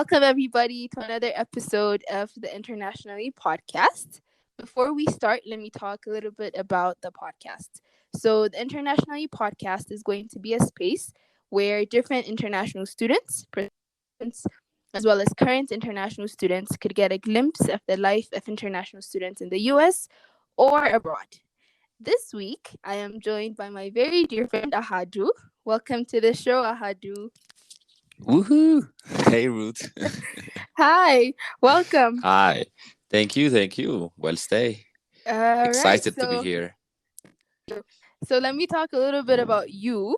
Welcome, everybody, to another episode of the Internationally podcast. Before we start, let me talk a little bit about the podcast. So, the Internationally podcast is going to be a space where different international students, as well as current international students, could get a glimpse of the life of international students in the US or abroad. This week, I am joined by my very dear friend Ahadu. Welcome to the show, Ahadu. Woohoo! Hey, Ruth. Hi, welcome. Hi. Thank you. Well, stay. All Excited to be right, here. so let me talk a little bit about you.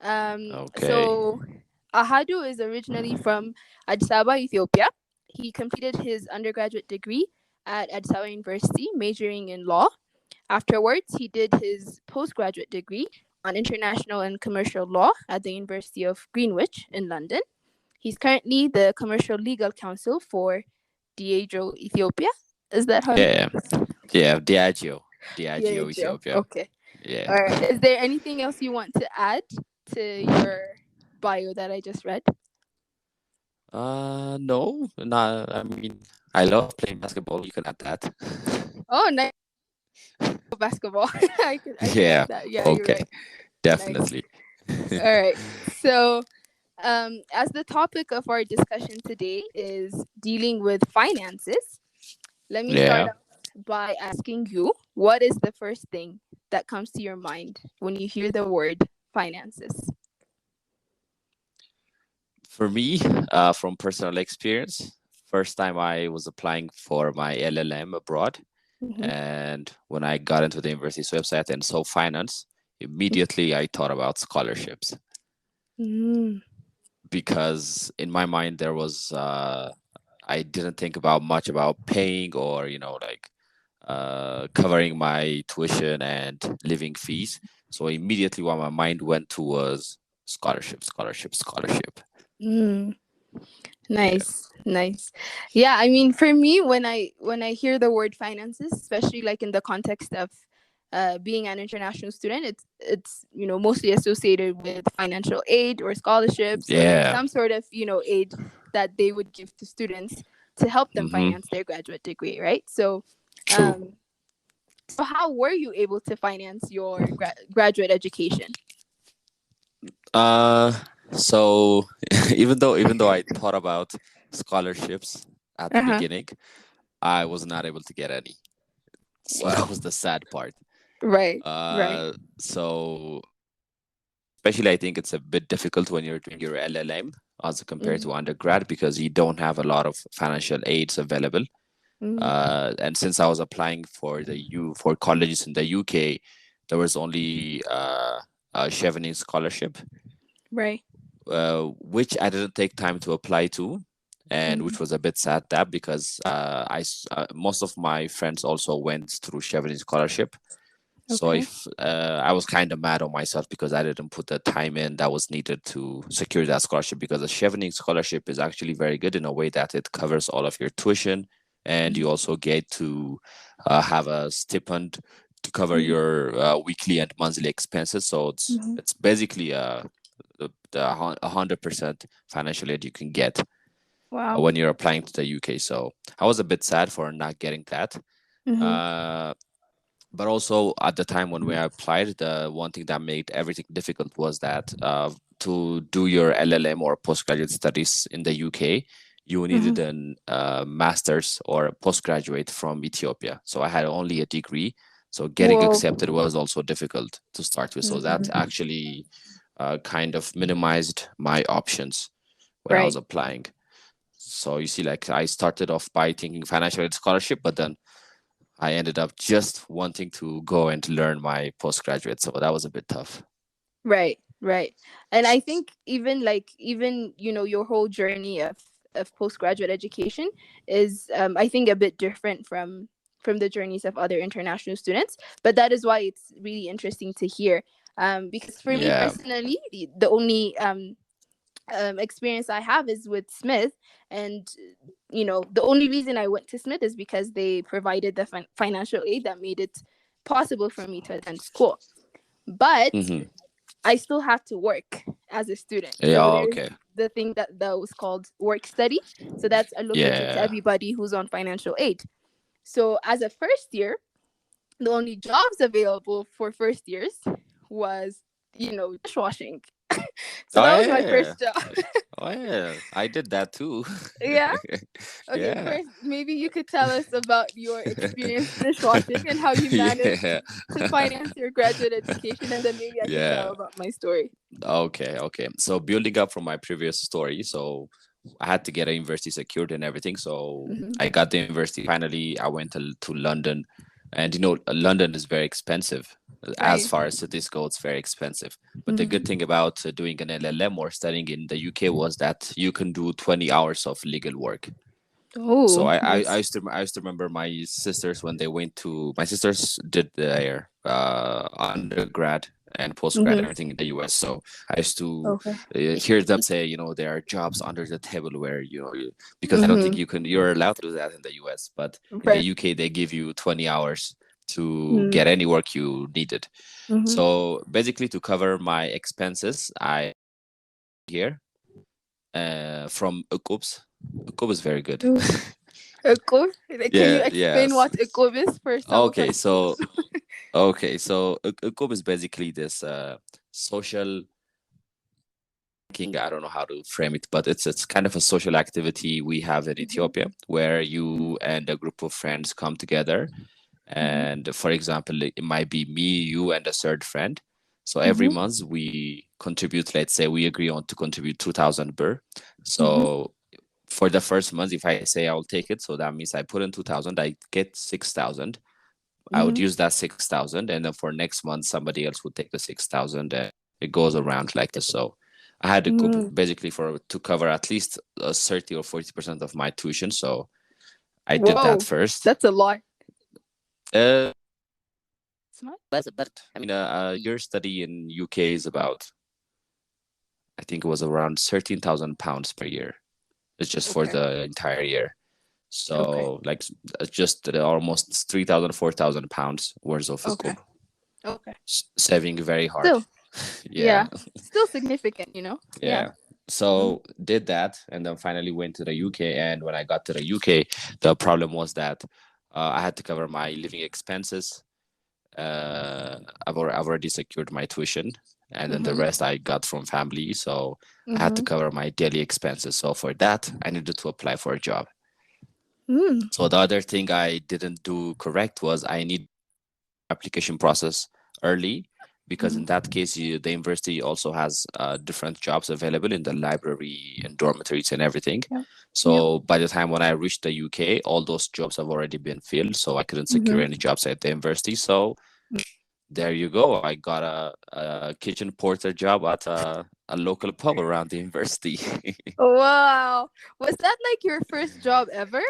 Okay. So Ahadu is originally from Addis Ababa, Ethiopia. He completed his undergraduate degree at Addis Ababa University, majoring in law. Afterwards, he did his postgraduate degree on international and commercial law at the University of Greenwich in London. He's currently the Commercial Legal Counsel for DIAGEO Ethiopia. Is that how? Yeah. DIAGEO DIAGEO. Ethiopia. Okay. Yeah. All right. Is there anything else you want to add to your bio that I just read? No. I mean, I love playing basketball. You can add that. Oh, nice. Basketball. I could Yeah. add that. Yeah, Okay. you're right. Definitely. All right. So, as the topic of our discussion today is dealing with finances, let me start off by asking you, what is the first thing that comes to your mind when you hear the word finances? For me, from personal experience, first time I was applying for my LLM abroad, and when I got into the university's website and saw finance, immediately I thought about scholarships. Because in my mind there was I didn't think about much about paying or covering my tuition and living fees. So immediately what my mind went to was scholarship. Nice. Yeah, I mean, for me, when I hear the word finances, especially like in the context of being an international student, it's mostly associated with financial aid or scholarships or some sort of aid that they would give to students to help them finance their graduate degree, right? So True. So how were you able to finance your graduate education? So even though I thought about scholarships at the beginning, I was not able to get any. So that was the sad part. Right. So especially I think it's a bit difficult when you're doing your LLM as compared to undergrad, because you don't have a lot of financial aids available. And since I was applying for for colleges in the UK, there was only a Chevening scholarship, right? Which I didn't take time to apply to, and which was a bit sad, that because most of my friends also went through Chevening scholarship. So if I was kind of mad on myself because I didn't put the time in that was needed to secure that scholarship, because the Chevening scholarship is actually very good in a way that it covers all of your tuition, and you also get to have a stipend to cover your weekly and monthly expenses. So it's basically the 100% financial aid you can get when you're applying to the UK. So I was a bit sad for not getting that. But also at the time when we applied, the one thing that made everything difficult was that to do your LLM or postgraduate studies in the UK, you needed a master's or a postgraduate from Ethiopia. So I had only a degree. So getting accepted was also difficult to start with. So that actually kind of minimized my options when I was applying. So you see, like, I started off by thinking financial aid scholarship, but then I ended up just wanting to go and learn my postgraduate. So that was a bit tough. Right. And I think even your whole journey of postgraduate education is I think a bit different from the journeys of other international students. But that is why it's really interesting to hear. Because for me personally, the only experience I have is with Smith, and the only reason I went to Smith is because they provided the financial aid that made it possible for me to attend school. But I still have to work as a student. Yeah, So there's okay. the thing that was called work study. So that's allocated to Yeah. everybody who's on financial aid. So as a first year, the only jobs available for first years was, dishwashing. So Oh that was my yeah. first job. Oh yeah. I did that too. Yeah. Okay, Yeah. first, maybe you could tell us about your experience dishwashing and how you managed Yeah. to finance your graduate education, and then maybe I could tell Yeah. about my story. Okay, okay. So building up from my previous story, so I had to get a university secured and everything. So Mm-hmm. I got the university. Finally, I went to London, and London is very expensive. As Right. far as cities go, it's very expensive. But the good Mm-hmm. thing about doing an LLM or studying in the UK was that you can do 20 hours of legal work. So Oh, I nice. used to remember my sisters when they went to my sisters did their undergrad and postgrad Mm-hmm. everything in the US. So I used to Okay. hear them say, there are jobs under the table where because I don't think Mm-hmm. you're allowed to do that in the US, but in the Right. UK they give you 20 hours to Mm-hmm. get any work you needed. Mm-hmm. So basically to cover my expenses, I here from Ukubs. Ukub is very good. Ekov? Can you Yeah, explain yes. what Ekov is for some of Okay, us who so don't? UCOB is basically this social I don't know how to frame it, but it's kind of a social activity we have in Mm-hmm. Ethiopia where you and a group of friends come together. Mm-hmm. And for example, it might be me, you, and a third friend. So every Mm-hmm. month we contribute, let's say we agree on to contribute 2,000 birr. Mm-hmm. So for the first month, if I say I'll take it, so that means I put in 2,000, I get 6,000. I would Mm-hmm. use that 6,000, and then for next month, somebody else would take the 6,000, and it goes around like this. So I had to Mm-hmm. basically to cover at least 30 or 40% of my tuition. So I did that Whoa, first. that's a lot. Uh, It's not. but I mean, a year study in UK is about, I think it was around £13,000 per year. It's just for Okay. the entire year. Okay. So like just almost 3,000, 4,000 pounds worth of Okay. food. Okay. Saving very hard. Still, Yeah. yeah, still significant, Yeah. Yeah. So did that and then finally went to the UK. And when I got to the UK, the problem was that I had to cover my living expenses. I've already secured my tuition, and then the Mm-hmm. rest I got from family. So I had to Mm-hmm. cover my daily expenses. So for that, I needed to apply for a job. Mm. So the other thing I didn't do correct was I need application process early, because in Mm-hmm. that case the university also has different jobs available in the library and dormitories and everything. Yep. Yep. So by the time when I reached the UK, all those jobs have already been filled, so I couldn't secure Mm-hmm. any jobs at the university. So there you go, I got a kitchen porter job at a local pub around the university. Wow. Was that like your first job ever?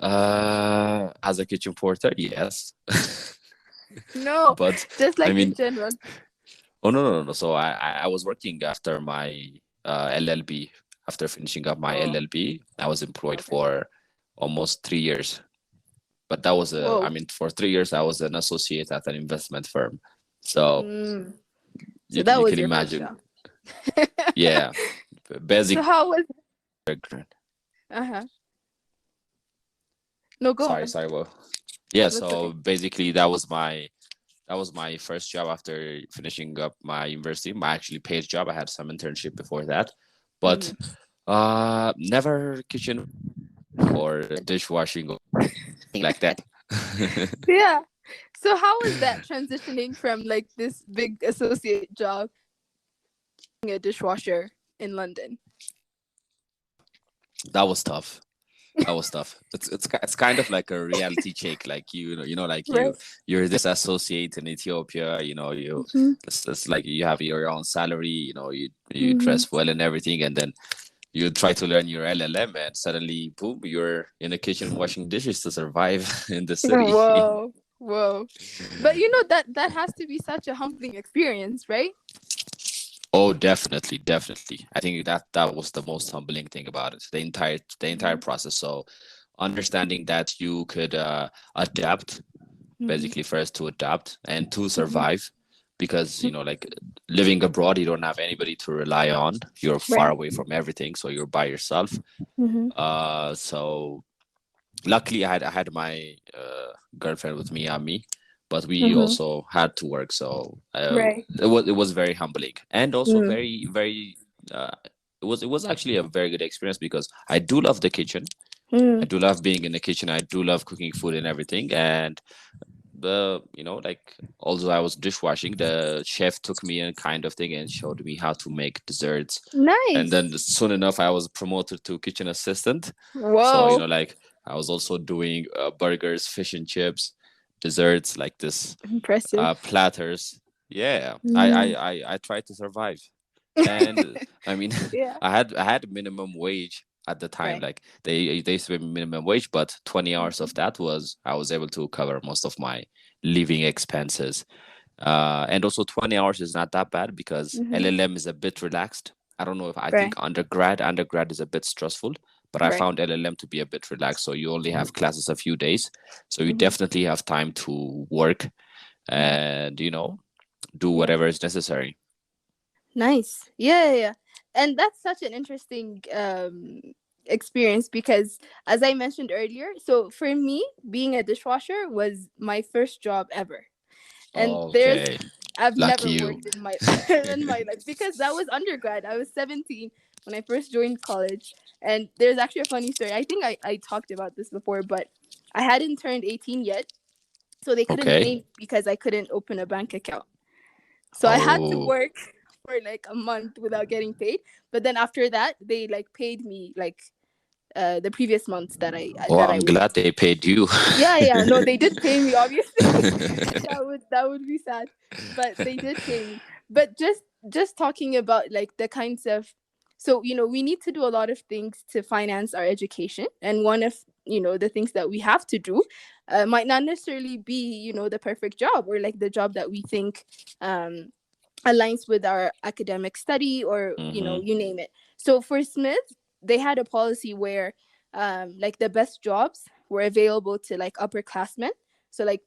As a kitchen porter, yes. No, But just I like in mean, general. oh no. So I was working after my LLB. After finishing up my Oh, LLB, I was employed okay. for almost 3 years. But that was I Whoa. mean, for 3 years I was an associate at an investment firm. So Mm. So you that you was can your first imagine. job. Yeah, So basic. how was? Uh-huh. No, go Sorry, on. sorry. Well, yeah. That's So okay. basically, that was my first job after finishing up my university. My actually paid job. I had some internship before that, but Mm-hmm. never kitchen or dishwashing or anything like that. Yeah. So how was that transitioning from like this big associate job being a dishwasher in London? That was tough. That was tough. It's kind of like a reality check. Like like Right. you're this associate in Ethiopia. Mm-hmm. It's like you have your own salary. You Mm-hmm. dress well and everything, and then you try to learn your LLM, and suddenly, boom, you're in a kitchen washing dishes to survive in the city. Whoa. Whoa. But that has to be such a humbling experience, right? Oh, definitely, definitely. I think that was the most humbling thing about it. The entire process. So understanding that you could adapt, Mm-hmm. basically first to adapt and to Mm-hmm. survive, because like living abroad, you don't have anybody to rely on. You're far Right. away from everything, so you're by yourself. Mm-hmm. So luckily I had my girlfriend with me, Ami, but we Mm-hmm. also had to work. So Right. it was very humbling, and also Mm. very very. It was actually a very good experience because I do love the kitchen. I Mm. do love being in the kitchen. I do love cooking food and everything. And like although I was dishwashing, the chef took me in kind of thing and showed me how to make desserts. And then Nice. soon enough, I was promoted to kitchen assistant. So, Whoa. like I was also doing burgers, fish and chips, desserts like this, Impressive. platters. Yeah, I, I, Mm. I, I tried to survive. And I mean, Yeah. I had minimum wage at the time. Right. Like they used to pay me minimum wage, but 20 hours Mm-hmm. of that was I was able to cover most of my living expenses. And also 20 hours is not that bad because Mm-hmm. LLM is a bit relaxed. I don't know if I think Right. undergrad is a bit stressful, but I Right. found LLM to be a bit relaxed. So you only have classes a few days, so you Mm-hmm. definitely have time to work and do Yeah. whatever is necessary. Nice. Yeah, yeah, yeah. And that's such an interesting experience because as I mentioned earlier, so for me, being a dishwasher was my first job ever. And there's Okay, I've lucky never you. worked in my in my life because that was undergrad. I was 17 when I first joined college. And there's actually a funny story. I think I talked about this before, but I hadn't turned 18 yet. So they couldn't pay Okay. me because I couldn't open a bank account. So I had to Oh, work for like a month without getting paid. But then after that, they like paid me like the previous months that I oh, that I I'm glad worked. they paid you. Yeah, yeah. No, they did pay me. Obviously, that would be sad, but they did pay me. But just talking about like the kinds of, so we need to do a lot of things to finance our education, and one of the things that we have to do might not necessarily be the perfect job or like the job that we think um aligns with our academic study, or Mm-hmm. you name it. So for Smith, they had a policy where like the best jobs were available to like upperclassmen, so like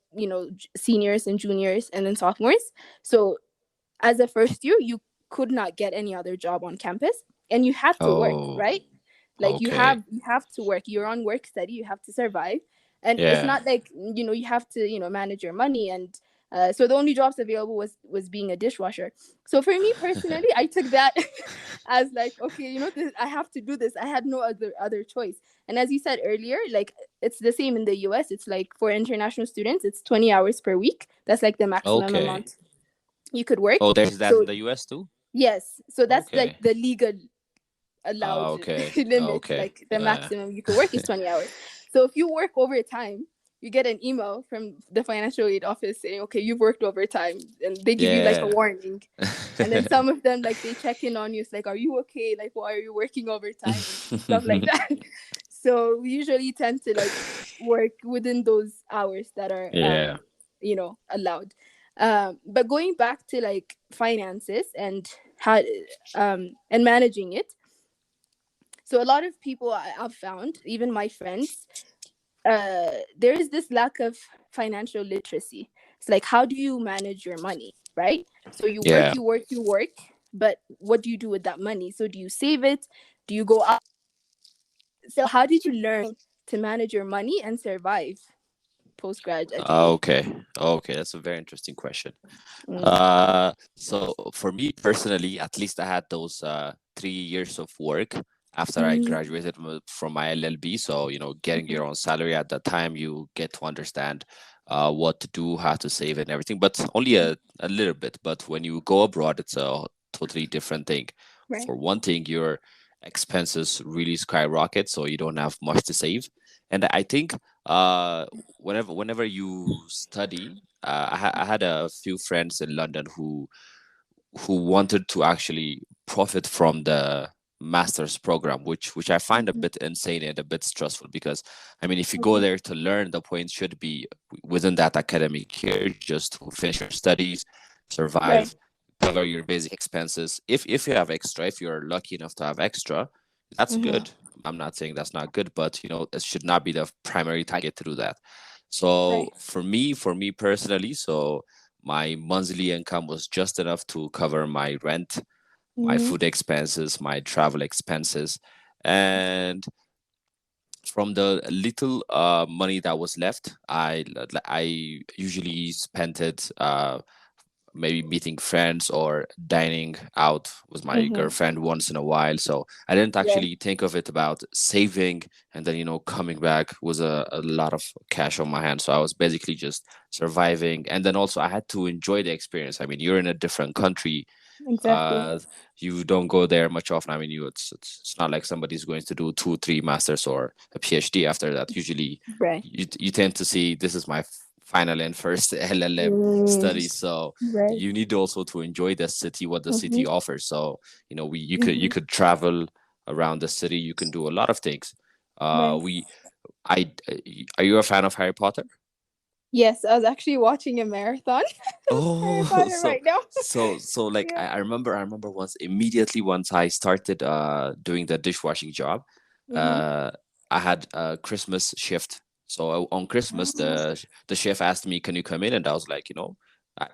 seniors and juniors and then sophomores. So as a first year, you could not get any other job on campus, and you had to work, Oh, right? Like you okay. have you have to work. You're on work study. You have to survive, and it's Yeah. not like you have to manage your money. And so the only jobs available was being a dishwasher. So for me personally, I took that as like, okay, this, I have to do this. I had no other choice. And as you said earlier, like it's the same in the US. It's like for international students, it's 20 hours per week. That's like the maximum Okay. amount you could work. Oh, there's that in So the US too? yes, so that's like Okay. the legal allowed Okay. limit. Okay. Like the maximum you could work is 20 hours. So if you work overtime, you get an email from the financial aid office saying, okay, you've worked overtime, and they give you like a Yeah. warning. And then some of them, like, they check in on you. It's like, are you okay? Like, why are you working overtime and stuff like that? So we usually tend to like work within those hours that are Yeah. allowed. But going back to like finances and how and managing it, so a lot of people I've found, even my friends, there is this lack of financial literacy. It's like, how do you manage your money, right? So you work, Yeah. you work, you work, but what do you do with that money? So do you save it? Do you go out? So how did you learn to manage your money and survive post-grad education? Okay. Okay. That's a very interesting question. Mm. So for me personally, at least I had those 3 years of work after I Mm. graduated from my LLB. So, getting Mhm. your own salary at that time, you get to understand what to do, how to save and everything, but only a little bit. But when you go abroad, it's a totally different thing. Right. For one thing, your expenses really skyrocket, so you don't have much to save. And I think whenever you study, I had a few friends in London who wanted to actually profit from the master's program, which I find a Mhm. bit insane and a bit stressful because I mean, if you go Okay. there to learn, the point should be within that academic year, just to finish your studies, Right. survive, cover your basic expenses. If you have extra, if you're lucky enough to have extra, that's Mm-hmm. good. I'm not saying that's not good, but it should not be the primary target to do that. So Right. for me personally, so my monthly income was just enough to cover my rent, my Mm-hmm. food expenses, my travel expenses, and from the little money that was left, I usually spent it maybe meeting friends or dining out with my Mm-hmm. girlfriend once in a while. So I didn't Right. actually think of it about saving and then, coming back with a lot of cash on my hands. So I was basically just surviving. And then also I had to enjoy the experience. I mean, you're in a different country. Exactly. Uh, you don't go there much often. I mean, it's not like somebody's going to do 2, 3 masters or a PhD after that. Usually Right. you tend to see this is my final and first LLM Mm. study. So Right. you need also to enjoy the city, what the Mm-hmm. city offers. So you Mm-hmm. could travel around the city. You can do a lot of things. Right. We I Are you a fan of Harry Potter? Yes, I was actually watching a marathon of Harry Oh, Potter right now. so like Yeah. I remember once I started doing the dishwashing job, Mm-hmm. uh I had a Christmas shift. So on Christmas the chef asked me, "Can you come in?" And I was like,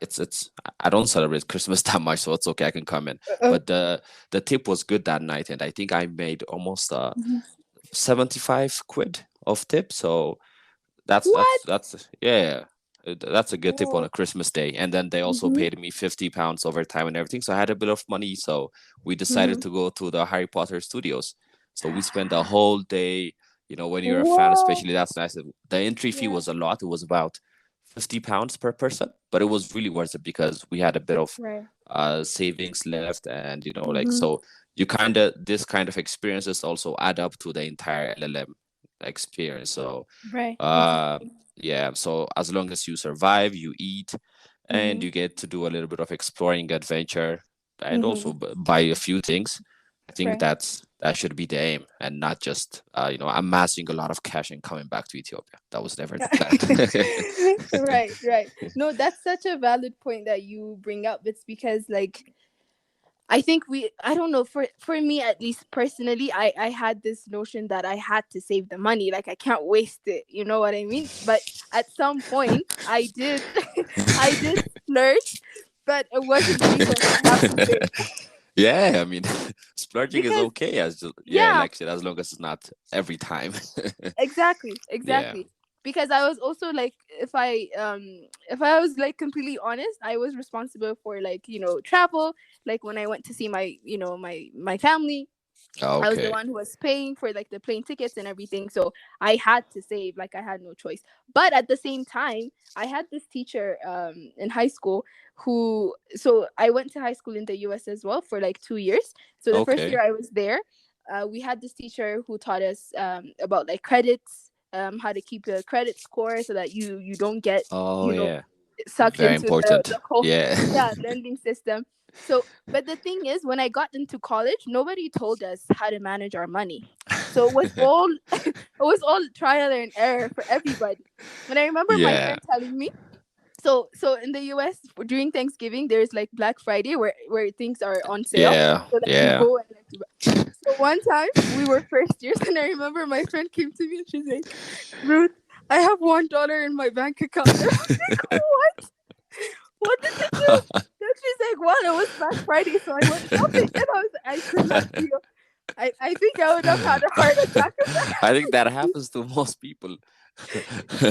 it's I don't celebrate Christmas that much, so it's okay, I can come in. Uh, But the tip was good that night, and I think I made almost mhm. 75 quid of tip. So What? that's yeah. That's a good tip on Oh. a Christmas day. And then they also Mm-hmm. paid me 50 pounds overtime and everything. So I had a bit of money. So we decided Mm-hmm. to go to the Harry Potter studios. So we spent the whole day, when you're a fan, Whoa. especially, that's nice. The entry fee Yeah. was a lot. It was about 50 pounds per person, but it was really worth it because we had a bit of Right. savings left. And, like, Mm-hmm. so this kind of experiences also add up to the entire LLM experience. So, Right. uh, Exactly. yeah, so as long as you survive, you eat, and Mm-hmm. you get to do a little bit of exploring adventure and Mm-hmm. also buy a few things. I think Right. that should be the aim, and not just amassing a lot of cash and coming back to Ethiopia. That was never the plan. Right. Right. No, that's such a valid point that you bring up. It's because like I think I don't know, for me at least personally, I had this notion that I had to save the money, like I can't waste it, you know what I mean? But at some point I did I did splurge, but it wasn't frequent, I have to say. Yeah, I mean, splurging is Because okay yeah, yeah, like I said, as long as it's not every time. exactly, Yeah. exactly. Because I was also like, if I was like completely honest, I was responsible for like, travel, like when I went to see my, my family. I was the Okay. one who was paying for like the plane tickets and everything. So I had to save, like I had no choice. But at the same time, I had this teacher in high school so I went to high school in the US as well for like 2 years. So the first Okay. year I was there, we had this teacher who taught us about like credits, how to keep a credit score so that you don't get, Oh you know, yeah. sucked Very into important. the whole, Yeah. yeah, lending system. So but the thing is, when I got into college, nobody told us how to manage our money. So it was all it was all trial and error for everybody. And I remember my Yeah. friend telling me, so in the US during Thanksgiving there's like Black Friday where things are on sale, Yeah. so that you Yeah. go and like, so one time we were first years and I remember my friend came to me and she's like, Ruth, I have $1 in my bank account. And I was like, what did you do? And she's like, well, it was Black Friday, so I went shopping. And I could not deal. I think I would have had a heart attack if that I think happened that to me. happens to most people.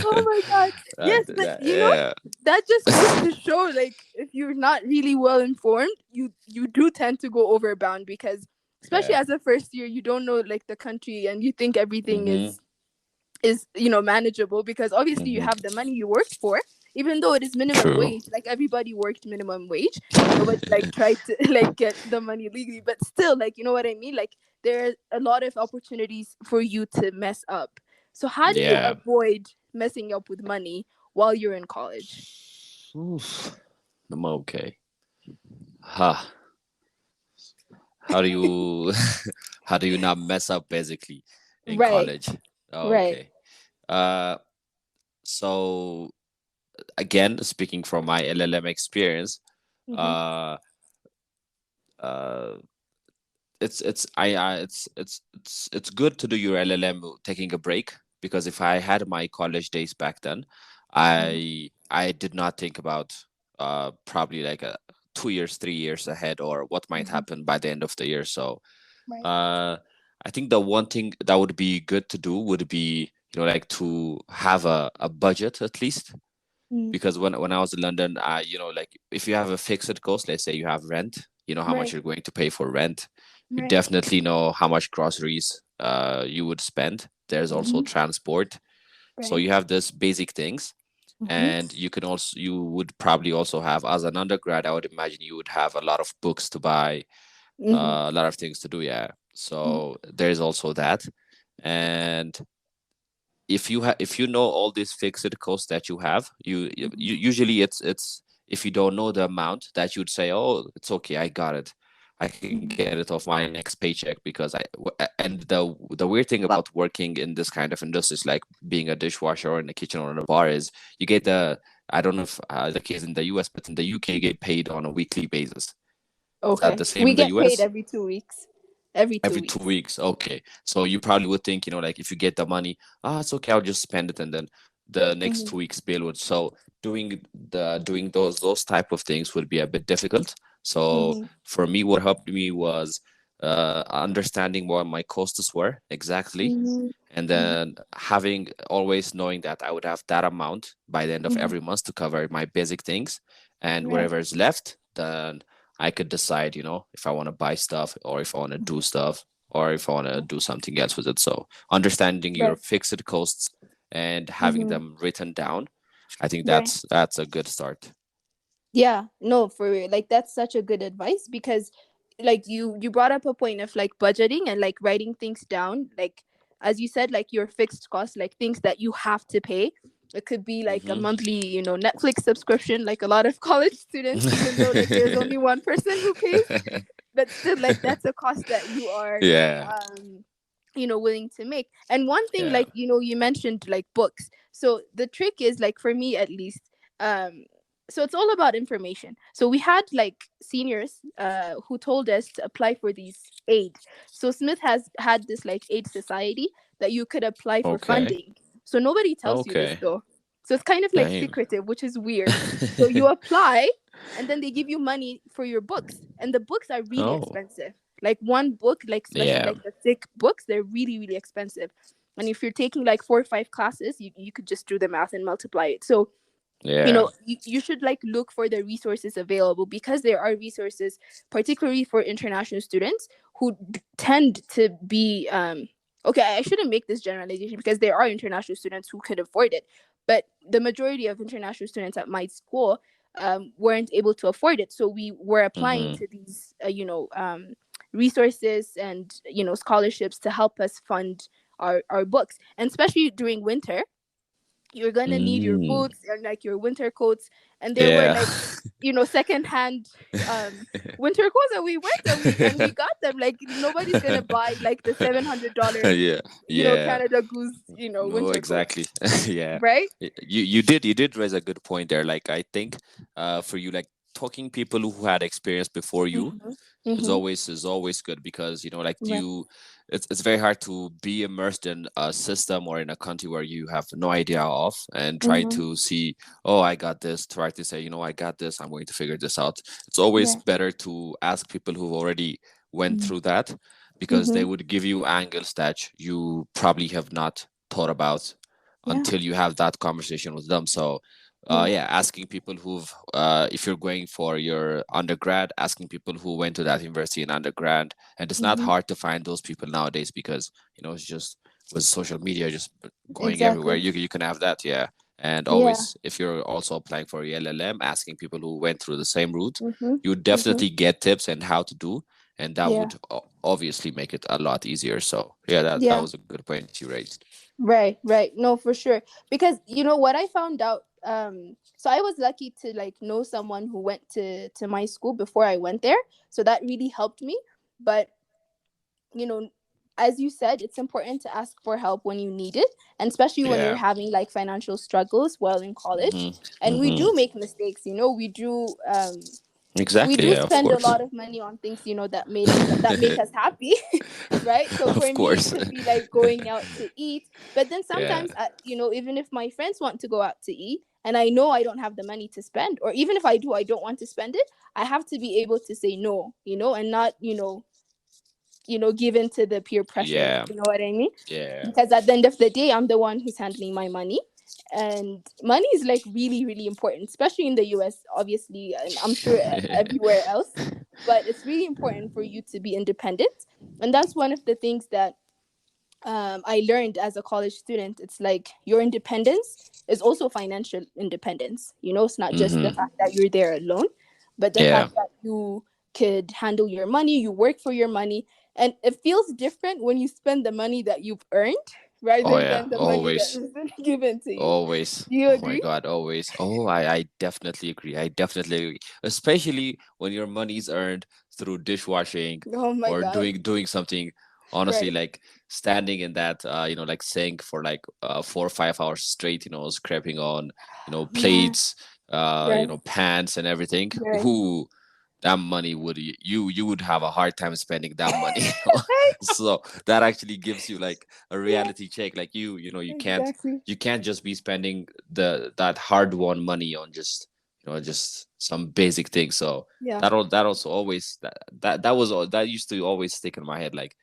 Oh my god. Yes, but Yeah. that just goes to show, like, if you're not really well informed, you do tend to go overbound because, especially Yeah. as a first year, you don't know like the country and you think everything Mm-hmm. is manageable because obviously you Mm-hmm. have the money you worked for, even though it is minimum True. wage, like everybody worked minimum wage, nobody like tried to like get the money legally, but still, like, you know what I mean, like there are a lot of opportunities for you to mess up. So how do you Yeah. avoid messing up with money while you're in college? Oof. I'm okay. Huh. How do you how do you not mess up basically in Right. college? Oh, Right. okay. Uh so again, speaking from my LLM experience, Mm-hmm. uh uh it's good to do your LLM taking a break, because if I had my college days back then, Mm-hmm. I did not think about probably like 2 years, 3 years ahead, or what might happen by the end of the year. So Right. I think the one thing that would be good to do would be, like to have a budget at least. Because when I was in London, like if you have a fixed cost, let's say you have rent, you know how much Right. you're going to pay for rent. You Right. definitely know how much groceries you would spend. There's also transport. So Right. you have this basic things. And you would probably also have, as an undergrad, I would imagine you would have a lot of books to buy, a lot of things to do. Yeah. So there's also that. And if you know all these fixed costs that you have, you usually it's if you don't know the amount that you'd say, oh, it's okay, I got it, I can get it off my next paycheck. Because and the weird thing about working in this kind of industries, like being a dishwasher or in the kitchen or in a bar, is you get I don't know if the case in the US, but in the UK you get paid on a weekly basis. Is that Okay. the same We in the get paid US? every 2 weeks. Every two Every two weeks. weeks. Okay. So you probably would think, like if you get the money, it's okay, I'll just spend it, and then the next 2 weeks bill would. So doing those type of things would be a bit difficult. So for me, what helped me was understanding what my costs were exactly, and then having always knowing that I would have that amount by the end of every month to cover my basic things, and Right. whatever is left, then I could decide, if I want to buy stuff, or if I want to do stuff, or if I want to do something else with it. So understanding your Right. fixed costs and having them written down, I think Right. that's a good start. Yeah, no, for real. Like that's such a good advice because like you brought up a point of like budgeting and like writing things down. Like as you said, like your fixed costs, like things that you have to pay. It could be like a Mm-hmm. monthly, Netflix subscription, like a lot of college students, even though like there's only one person who pays, but still like that's a cost that you are Yeah. willing to make. And one thing, Yeah. like you mentioned like books. So the trick is, like, for me at least, so it's all about information. So we had like seniors who told us to apply for these aid. So Smith has had this like aid society that you could apply for Okay. funding. So nobody tells you this Okay. though. So it's kind of like Damn. secretive, which is weird. So you apply, and then they give you money for your books, and the books are really Oh. expensive. Like one book, like especially Yeah. like the thick books, they're really, really expensive. And if you're taking like 4 or 5 classes, you could just do the math and multiply it. So Yeah. you should like look for the resources available, because there are resources particularly for international students who tend to be okay, I shouldn't make this generalization because there are international students who could afford it, but the majority of international students at my school weren't able to afford it. So we were applying Mm-hmm. to these resources and scholarships to help us fund our books, and especially during winter you're gonna need your Mm. boots and like your winter coats. And there were Yeah. like secondhand winter coats, and we went and we got them. Like nobody's gonna buy like the $700 Yeah. Yeah. Canada Goose No, winter coat, exactly. Yeah. right? You did raise a good point there. Like I think for you, like talking people who had experience before you Mm-hmm. is Mm-hmm. always good, because like Right. it's very hard to be immersed in a system or in a country where you have no idea of, and try Mm-hmm. to see, oh, I got this, try to say, I got this, I'm going to figure this out. It's always Right. better to ask people who've already went Mm-hmm. through that, because they Mm-hmm. would give you angles that you probably have not thought about Yeah. until you have that conversation with them. So Yeah. yeah, asking people who've if you're going for your undergrad, asking people who went to that university in undergrad. And it's not Mm-hmm. hard to find those people nowadays, because it's just with social media just going everywhere, Exactly. you can have that. Yeah. And Yeah. always, if you're also applying for your LLM, asking people who went through the same route, Mm-hmm. you Mm-hmm. definitely get tips and how to do, and that Yeah. would obviously make it a lot easier. So yeah, that Yeah. was a good point you raised. Right, right. No, for sure. Because what I found out, so I was lucky to like know someone who went to my school before I went there. So that really helped me. But, you know, as you said, it's important to ask for help when you need it, and especially when you're Yeah. having like financial struggles while in college. Mm-hmm. And we Mm-hmm. do make mistakes, we Exactly. do Yeah, of spend a course. lot of money on things that make us happy, right? So for Of me it course. could be like going out to eat, but then Yeah. sometimes even if my friends want to go out to eat, and I know I don't have the money to spend, or even if I do, I don't want to spend it, I have to be able to say no, and not, give in to the peer pressure. Yeah. You know what I mean? Yeah. Because at the end of the day, I'm the one who's handling my money. And money is like really, really important, especially in the US, obviously, and I'm sure everywhere else. But it's really important for you to be independent. And that's one of the things that I learned as a college student. It's like your independence is also financial independence. It's not just the fact that you're there alone, but the Yeah. fact that you could handle your money, you work for your money. And it feels different when you spend the money that you've earned Oh rather yeah, than the money that always. has been given to you. Always. Do you Oh my agree? God, always. Oh, I definitely agree. I definitely agree. Especially when your money is earned through dishwashing Oh my or God. doing something, honestly, Right. like standing in that like sink for like 4 or 5 hours straight, scraping on, Yeah. plates, Right. pans and everything. Right. Who that money would you would have a hard time spending that money. So that actually gives you like a Yeah. reality check. Like you can't Exactly. just be spending that hard won money on just some basic things. So Yeah. that also always that used to always stick in my head. Like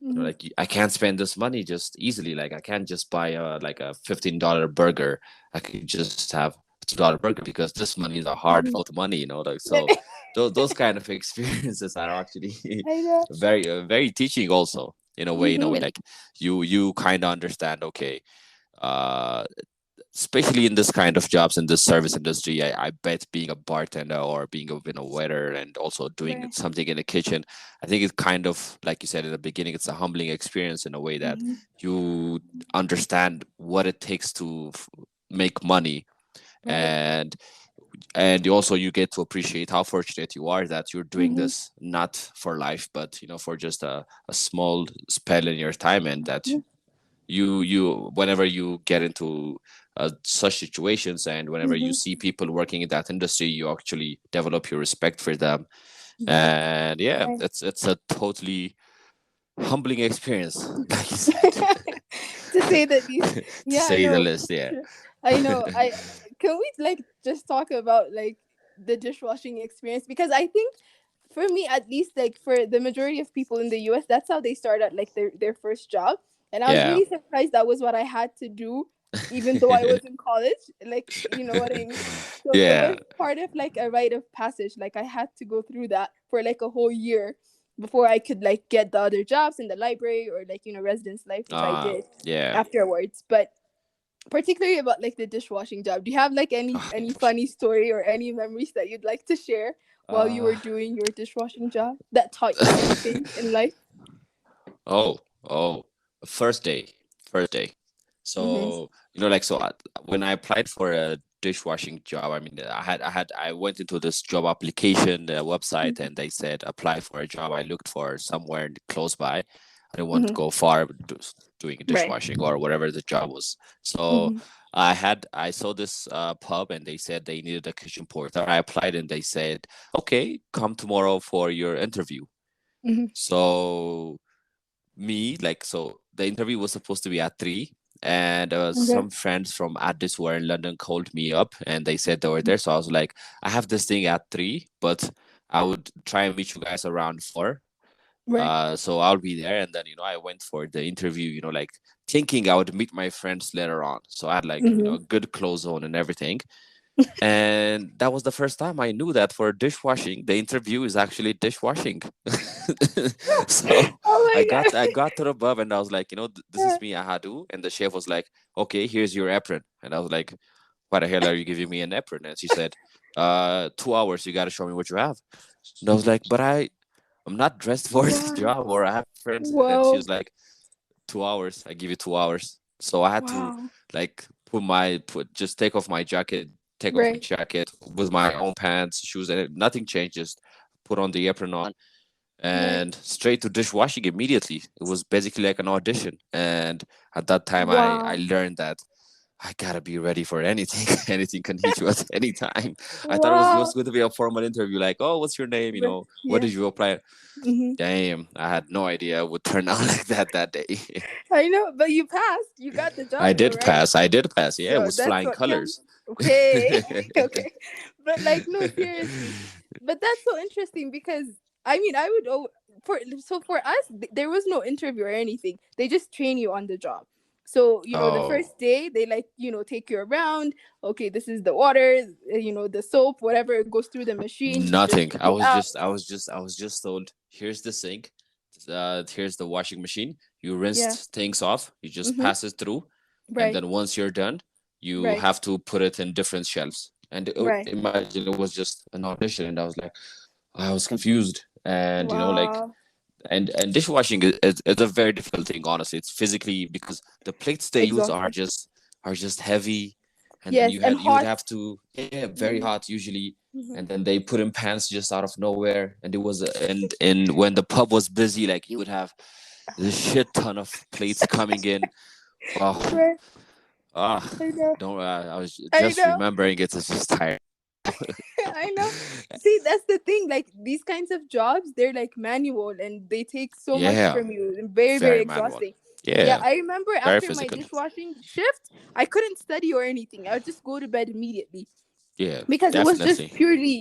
Mm-hmm. like I can't spend this money just easily. Like I can't just buy a $15 burger. I could just have $2 burger because this money is a hard Mm-hmm. fought money. Like so those kind of experiences are actually I know. very teaching also in a way. Mm-hmm. Like you kind of understand. Okay, uh especially in this kind of jobs in this service industry, I bet being a bartender or being a waiter and also doing Right. something in the kitchen, I think it's kind of like you said in the beginning, it's a humbling experience in a way that Mm-hmm. you understand what it takes to make money. Right. And you get to appreciate how fortunate you are that you're doing Mm-hmm. this not for life but for just a small spell in your time, and that you whenever you get into such situations and whenever you Mm-hmm. see people working in that industry, you actually develop your respect for them. Right. And yeah, Right. it's a totally humbling experience, like you said. To say the least. To Yeah, I say the know. least, yeah. I know. I Can we like just talk about like the dishwashing experience, because I think for me at least, like for the majority of people in the US, that's how they start at like their first job. And I was Yeah. really surprised that was what I had to do even though I was in college. Like, you know what I mean? So it Yeah. was part of like a rite of passage. Like I had to go through that for like a whole year before I could like get the other jobs in the library or like, residence life, which I did Yeah. afterwards. But particularly about like the dishwashing job, do you have like any funny story or any memories that you'd like to share while you uh were doing your dishwashing job that taught you something in life? oh, oh, first day, first day. Mm-hmm. So like when I applied for a dishwashing job, I mean, I went into this job application website, and they said apply for a job. I looked for somewhere close by. I didn't want to Mm-hmm. go far doing Right. dishwashing or whatever the job was. So Mm-hmm. I saw this pub, and they said they needed a kitchen porter. I applied, and they said, okay, come tomorrow for your interview. Mm-hmm. So the interview was supposed to be at 3, and Okay. some friends from Addis who were in London called me up, and they said they were there. So I was like, I have this thing at 3, but I would try and meet you guys around 4. Right. So I'll be there. And then I went for the interview, like thinking I would meet my friends later on. So I had like Mm-hmm. good clothes on and everything. And that was the first time I knew that for dishwashing, the interview is actually dishwashing. So Oh I my got I god. got to the above, and I was like, this is me, Ahadu. And the chef was like, okay, here's your apron. And I was like, why the hell are you giving me an apron? And she said, 2 hours, you got to show me what you have. And I was like, but I'm not dressed for this Wow. job, or I have friends. And then she Whoa. was like, 2 hours, I give you 2 hours. So I had to Wow. like just take off my Right. jacket with my own pants, shoes, and nothing changed. Just put on the apron on Right. and straight to dishwashing immediately. It was basically like an audition. And at that time, I Wow. learned that I gotta be ready for anything. Anything can hit you at any time. I thought it was Wow. going to be a formal interview, like, oh, what's your name? What Yeah. did you apply? Hmm. Damn, I had no idea it would turn out like that day. I know, but you passed. You got the I job though, did right? pass. I did pass. Yeah, it So was that's flying what counts. colors. Okay. Okay. But like, no, seriously. But that's so interesting because I mean, I would for us there was no interview or anything. They just train you on the job. So, the Oh, first day they like, take you around. Okay, this is the water, the soap, whatever goes through the machine, just nothing. take it out. I was just told, here's the sink, here's the washing machine. You rinse Yeah. things off. You just Mhm. pass it through, and Right. then once you're done, you Right. have to put it in different shelves. And Right. imagine it was just an audition, and I was confused, and Wow. and dishwashing is a very difficult thing. Honestly, it's physically, because the plates they use Exhausting. are just heavy, and then Yes, and you would hot. have to, yeah, very Mhm. hot usually, Mhm. and then they put in pans just out of nowhere, and it was and when the pub was busy, like you would have this shit ton of plates coming in. Oh, Right. ah, I know. don't I was I just know. remembering it is just tired. I know. See, that's the thing. Like these kinds of jobs, they're like manual and they take so much Yeah, from you and very, very very manual. exhausting. Yeah, Yeah, I remember very after my physical. dishwashing shift, I couldn't study or anything. I would just go to bed immediately Yeah, because it was just definitely. purely,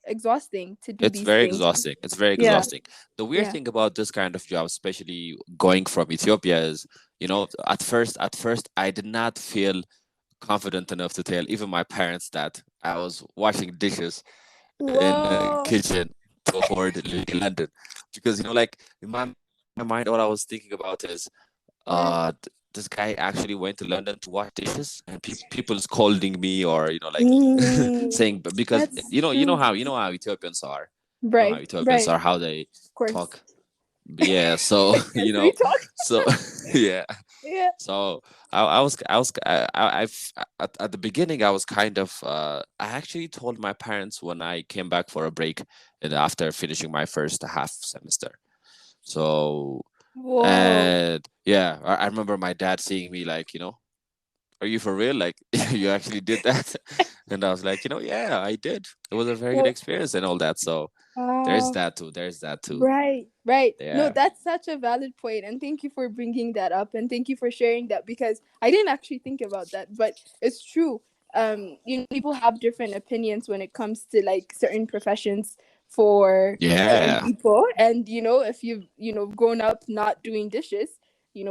exhausting to do It's these very things. exhausting. It's very Yeah, exhausting. The weird yeah. thing about this kind of job, especially going from Ethiopia, is, at first, I did not feel confident enough to tell even my parents that I was washing dishes in a Whoa. kitchen to afford living in London, because like in my mind, all I was thinking about is, Yeah. this guy actually went to London to wash dishes, and people scolding me, or like Mm, saying, because that's you know true. how Ethiopians are, Right, right. how they Of course. talk. Yeah, so Yes, we talk. so yeah, Yeah. so I've at the beginning I was kind of, I actually told my parents when I came back for a break, and after finishing my first half semester. So, Whoa. and yeah, I remember my dad seeing me, like, are you for real? Like, you actually did that? And I was like, yeah, I did. It was a very good Well, experience and all that. So there's uh, that too. There's that too. right, right. No, Yeah. that's such a valid point, and thank you for bringing that up, and thank you for sharing that because I didn't actually think about that, but it's true. People have different opinions when it comes to like certain professions for certain Yeah. people, and if you've grown up not doing dishes,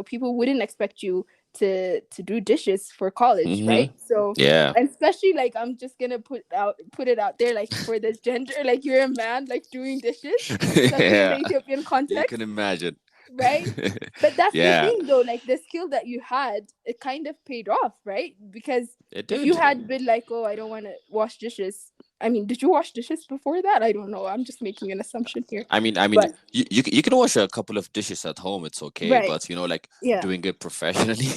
people wouldn't expect you to do dishes for college, Mm-hmm. right? So, Yeah. and especially like I'm just gonna put it out there, like for the gender, like you're a man like doing dishes, especially in the Yeah. Ethiopian You can context, imagine. right? But that's the Yeah. thing though, like the skill that you had, it kind of paid off, right? Because It if you did. had been like, oh, I don't want to wash dishes. I mean, did you wash dishes before that? I don't know. I'm just making an assumption here. I mean, But you can wash a couple of dishes at home. It's okay, right. but like Yeah. doing it professionally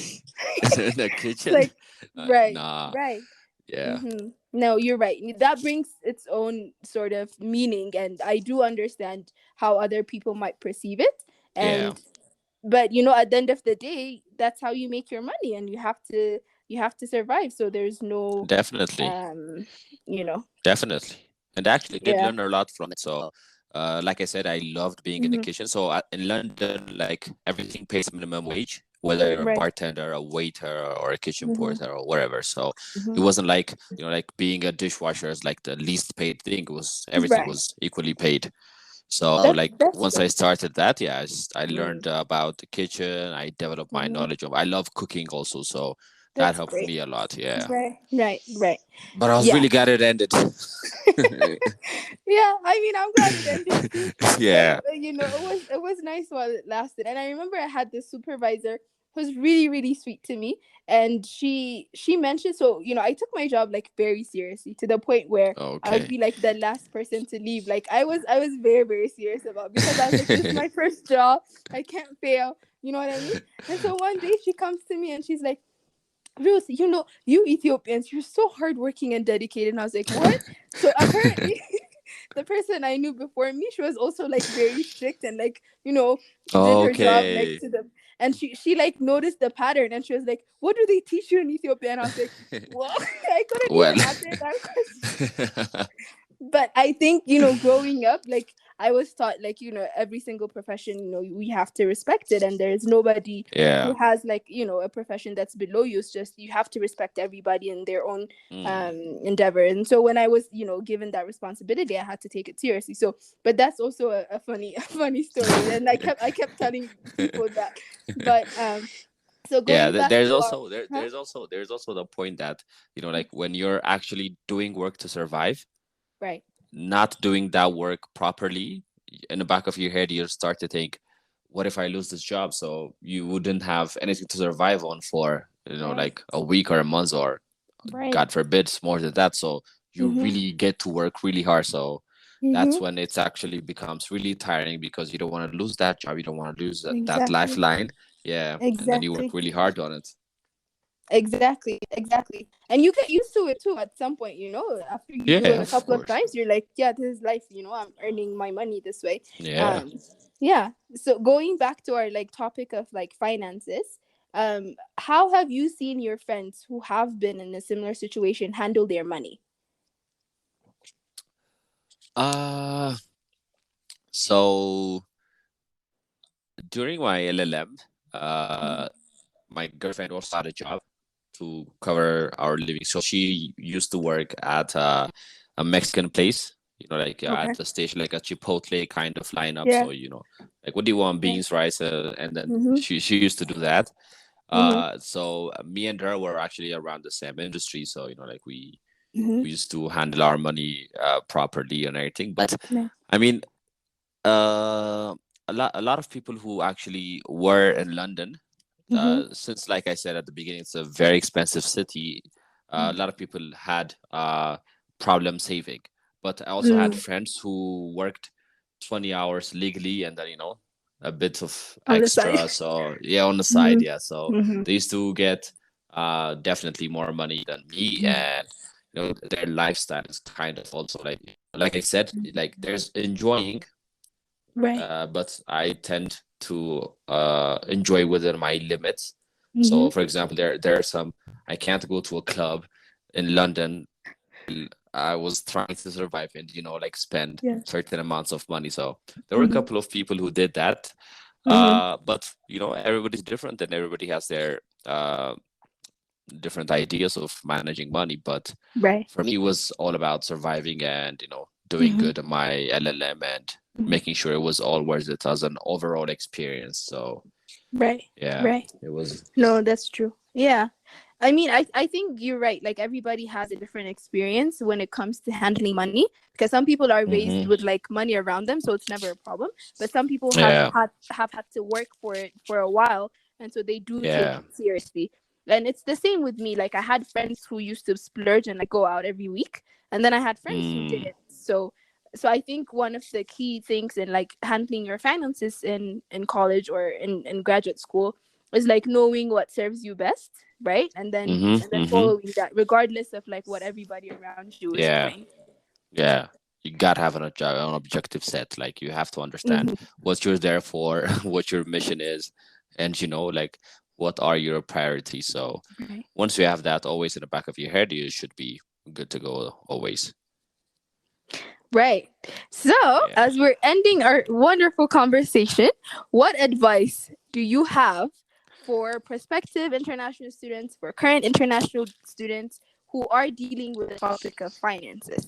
in the kitchen, Like right. nah. Right. Yeah. Mm-hmm. No, you're right. That brings its own sort of meaning, and I do understand how other people might perceive it. Yeah. And but at the end of the day, that's how you make your money, and you have to survive. So there's no, Definitely. um, you know, Definitely. And I actually did yeah. learn a lot from it. So, like I said, I loved being in the Mm-hmm. kitchen. So, in London, like, everything pays minimum wage, whether you're a Right. bartender, a waiter, or a kitchen Mm-hmm. porter, or whatever. So, it Mm-hmm. wasn't like, like being a dishwasher is like the least paid thing. It was, everything Right. was equally paid. So, like, That's once I true. started that, yeah, I Mm-hmm. learned about the kitchen. I developed my Mm-hmm. knowledge of, I love cooking also. So, that That's helped great. me a lot. Yeah. Right. Right. Right. But I was Yeah. really glad it ended. Yeah, I mean, I'm glad it ended too. But Yeah. it was nice while it lasted. And I remember I had this supervisor who was really, really sweet to me. And she mentioned, so I took my job like very seriously to the point where I would Okay. be like the last person to leave. Like I was very, very serious about, because I was like, this is my first job. I can't fail. You know what I mean? And so one day she comes to me and she's like, Ruth, you Ethiopians, you're so hardworking and dedicated. And I was like, what? So apparently, the person I knew before me, she was also like very strict and like, did her job like Okay. to the. And she like noticed the pattern, and she was like, what do they teach you in Ethiopia? And I was like, well, I couldn't Well, even answer that question. But I think, growing up, like, I was taught, like, every single profession, we have to respect it, and there's nobody yeah. who has, like, a profession that's below you. It's just you have to respect everybody in their own endeavor. And so when I was, given that responsibility, I had to take it seriously. So, but that's also a funny story, and I kept telling people that. But so Yeah, going back there's to our, also huh? there's also the point that, like when you're actually doing work to survive, Right. not doing that work properly, in the back of your head you start to think, what if I lose this job? So you wouldn't have anything to survive on for, Right. like a week or a month, or Right. God forbid more than that. So you Mm-hmm. really get to work really hard. So Mm-hmm. that's when it's actually becomes really tiring, because you don't want to lose that job, you don't want to lose that Exactly. lifeline. Yeah, and then you work Exactly. really hard on it. Exactly. And you get used to it too at some point, after you do Yeah, it a of couple of course. times, you're like, yeah, this is life, I'm earning my money this way. Yeah. Um, yeah. So going back to our like topic of like finances, how have you seen your friends who have been in a similar situation handle their money? uh so during my LLM, uh my girlfriend also had a job to cover our living. So she used to work at a Mexican place, like Okay. at the station, like a Chipotle kind of lineup. Yeah. So, like, what do you want? Yeah. Beans, rice, and then Mm-hmm. she used to do that. Mm-hmm. So me and her were actually around the same industry. So, like Mm-hmm. we used to handle our money properly and everything. But Yeah. I mean, uh, a lot of people who actually were in London, Mm-hmm. since, like I said at the beginning, it's a very expensive city. A lot of people had problem saving, but I also had Mm-hmm. friends who worked 20 hours legally, and then, a bit of On the side. extra. So yeah, on the side, Mm-hmm. yeah. So Mm-hmm. they used to get definitely more money than me, and their lifestyle is kind of also like I said, like there's enjoying, Right. but I tend to enjoy within my limits. Mm-hmm. So, for example, there are some, I can't go to a club in London. I was trying to survive and, like spend Yeah. certain amounts of money. So there were a Mm-hmm. couple of people who did that. Mm-hmm. But everybody's different, and everybody has their different ideas of managing money. But Right. for me, it was all about surviving and, doing Mm-hmm. good in my LLM, and Mm-hmm. making sure it was all worth it as an overall experience. So Right. yeah, Right. it was. No, that's true. Yeah. I mean, I think you're right. Like everybody has a different experience when it comes to handling money, because some people are raised Mm-hmm. with like money around them, so it's never a problem. But some people Yeah, have had to work for it for a while, and so they do take yeah. it seriously. And it's the same with me. Like I had friends who used to splurge and like go out every week, and then I had friends who Mm, didn't. So I think one of the key things in like handling your finances in college or in graduate school is like knowing what serves you best, right? mm-hmm, And then mm-hmm. following that regardless of like what everybody around you is Yeah, doing. yeah. You gotta have an objective set. Like, you have to understand Mm-hmm. what you're there for, what your mission is, and, like, what are your priorities. So Right. once you have that always in the back of your head, you should be good to go always. Right. So, Yeah. as we're ending our wonderful conversation, what advice do you have for prospective international students, for current international students who are dealing with the topic of finances?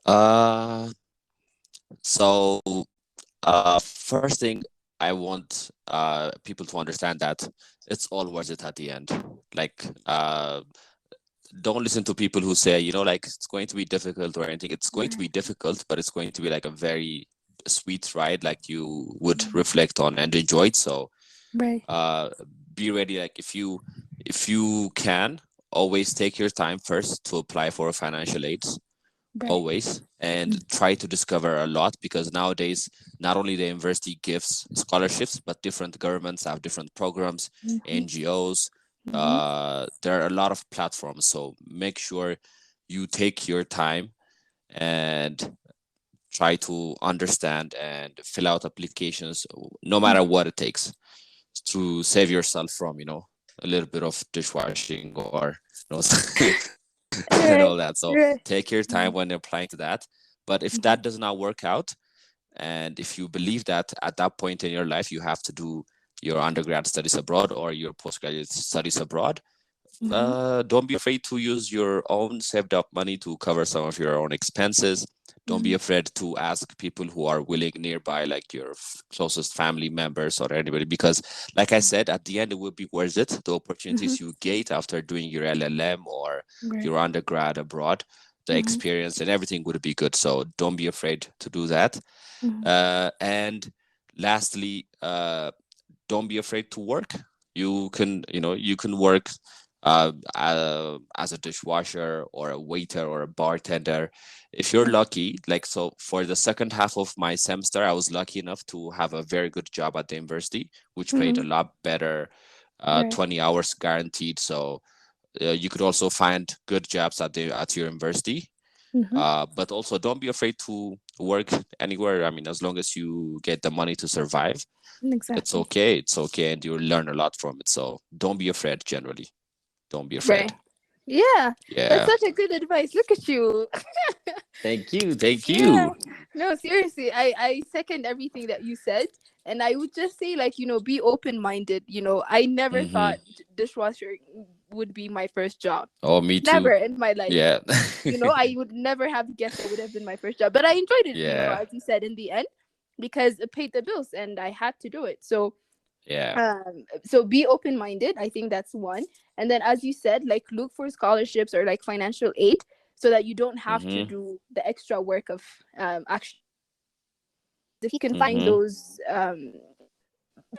Uh, so first thing, I want people to understand that it's all worth it at the end. Like, don't listen to people who say, like, it's going to be difficult or anything. It's going to be difficult, but it's going to be like a very sweet ride, like you would reflect on and enjoy it. So Right. uh be ready. Like, if you can, always take your time first to apply for financial aids, Right. always, and try to discover a lot, because nowadays not only the university gives scholarships, but different governments have different programs, Mm-hmm. NGOs. Mm-hmm. There are a lot of platforms, so make sure you take your time and try to understand and fill out applications, no matter what it takes. to save yourself from, a little bit of dishwashing or, and all that. So take your time when applying to that. But if that does not work out, and if you believe that at that point in your life you have to do your undergrad studies abroad or your postgraduate studies abroad, don't be afraid to use your own saved up money to cover some of your own expenses. Don't be afraid to ask people who are willing nearby, like your closest family members or anybody, because like I said, at the end, it will be worth it. The opportunities you get after doing your LLM or your undergrad abroad, the experience and everything would be good. So don't be afraid to do that. And lastly, don't be afraid to work. You can work as a dishwasher or a waiter or a bartender if you're lucky. Like, so for the second half of my semester, I was lucky enough to have a very good job at the university, which paid a lot better, 20 hours guaranteed. So you could also find good jobs at your university. But also don't be afraid to work anywhere. I mean, as long as you get the money to survive, it's okay. And you'll learn a lot from it. So don't be afraid. Generally, don't be afraid. Yeah, that's such a good advice. Look at you. Thank you. No, seriously, I second everything that you said. And I would just say, like, be open-minded. I never thought dishwasher would be my first job. Oh, me too. Never in my life. Yeah. I would never have guessed it would have been my first job. But I enjoyed it, as you said, in the end, because it paid the bills and I had to do it. So so be open-minded. I think that's one. And then, as you said, like, look for scholarships or like financial aid so that you don't have to do the extra work of actually. If you can find those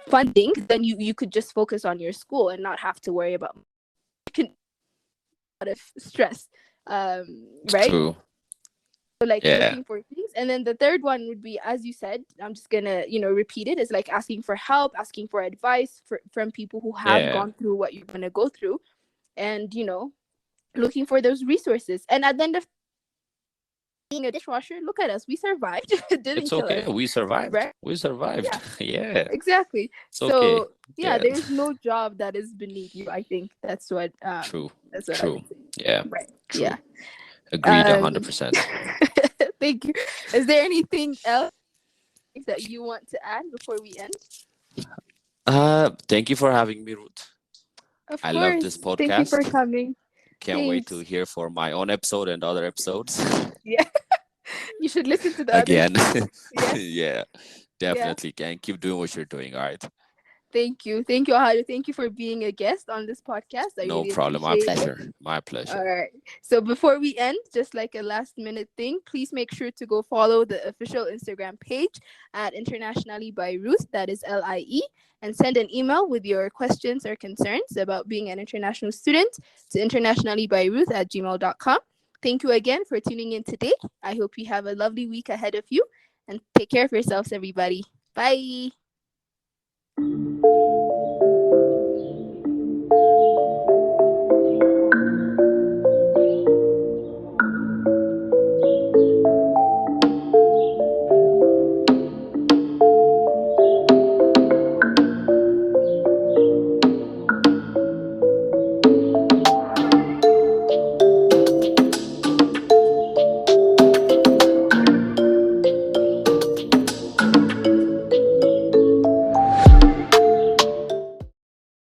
funding, then you could just focus on your school and not have to worry about a lot of stress, right? True. So, like, looking for things. And then the third one would be, as you said, I'm just gonna repeat it, is like asking for help, asking for advice from people who have gone through what you're gonna go through, and looking for those resources. And at the end of being a dishwasher, look at us, we survived. It's okay. We survived, right? We survived. Yeah. Exactly. It's so okay. There's no job that is beneath you. I think that's what true. That's what true. Right. True. Yeah. Agreed 100%. Thank you. Is there anything else that you want to add before we end? Thank you for having me, Ruth. I love this podcast. Thank you for coming. Can't wait to hear for my own episode and other episodes. Yeah. You should listen to the again. Others. Yeah, definitely. Can keep doing what you're doing. All right. Thank you, Ahadu. Thank you for being a guest on this podcast. No really problem. My pleasure. My pleasure. All right. So before we end, just like a last minute thing, please make sure to go follow the official Instagram page at Internationalie by Ruth. That is LIE. And send an email with your questions or concerns about being an international student to internationallybyruth@gmail.com. Thank you again for tuning in today. I hope you have a lovely week ahead of you, and take care of yourselves, everybody. Bye.